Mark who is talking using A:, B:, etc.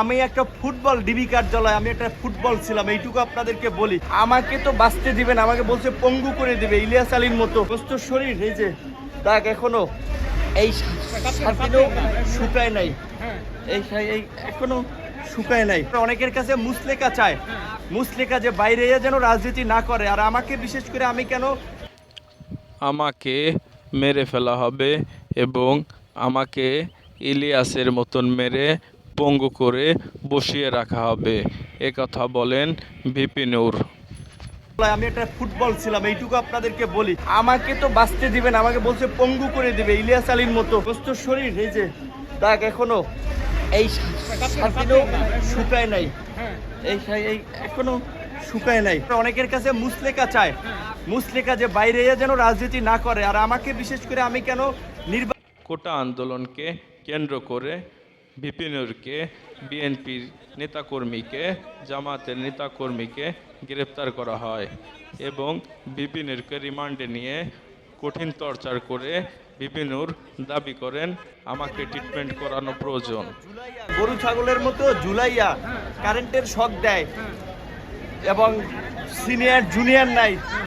A: আমি একটা football DB কার্যালয়, আমি একটা ফুটবল ছিলাম, এইটুকু আপনাদেরকে বলি। আমাকে তো বাঁচতে দিবেন, আমাকে বলছে পঙ্গু করে দিবে ইলিয়াস আলীর মতো। সুস্থ শরীর, এই যে দাগ এখনো এই সাথেও শুকায় নাই, এই এখনো শুকায় নাই। অনেকের কাছে মুসলেকা চায়, মুসলেকা যে বাইরে যেন রাজনীতি না করে। আর আমাকে বিশেষ করে আমি কেন
B: আমাকে মেরে ফেলা হবে এবং আমাকে ইলিয়াসের মতন মেরে পঙ্গু করে বসিয়ে রাখা হবে, কথা বলেন ভিপি নূর।
A: আমি একটা ফুটবল ছিলাম, এইটুকু আপনাদেরকে বলি। আমাকে তো বাঁচতে দিবেন, আমাকে বলছে পঙ্গু করে দিবে ইলিয়াস আলীর মতো। সুস্থ শরীর, এই যে দাগ এখনো এই সাথেও শুকায় নাই, এই এখনো শুকায় নাই। অনেকের কাছে মুসলেকা চায়, মুসলেকা যে বাইরে যেন রাজনীতি না করে। আর আমাকে বিশেষ করে আমি কেন
B: কোটা আন্দোলনকে কেন্দ্র করে ভিপি নূরকে, বিএনপির নেতাকর্মীকে, জামাতের নেতাকর্মীকে গ্রেপ্তার করা হয় এবং ভিপি নূরকে রিমান্ডে নিয়ে কঠিন টর্চার করে ভিপি নূর দাবি করেন আমাকে ট্রিটমেন্ট করানো প্রয়োজন।
A: গরু ছাগলের মতো ঝুলাইয়া কারেন্টের শক দেয় এবং সিনিয়র জুনিয়র নাই।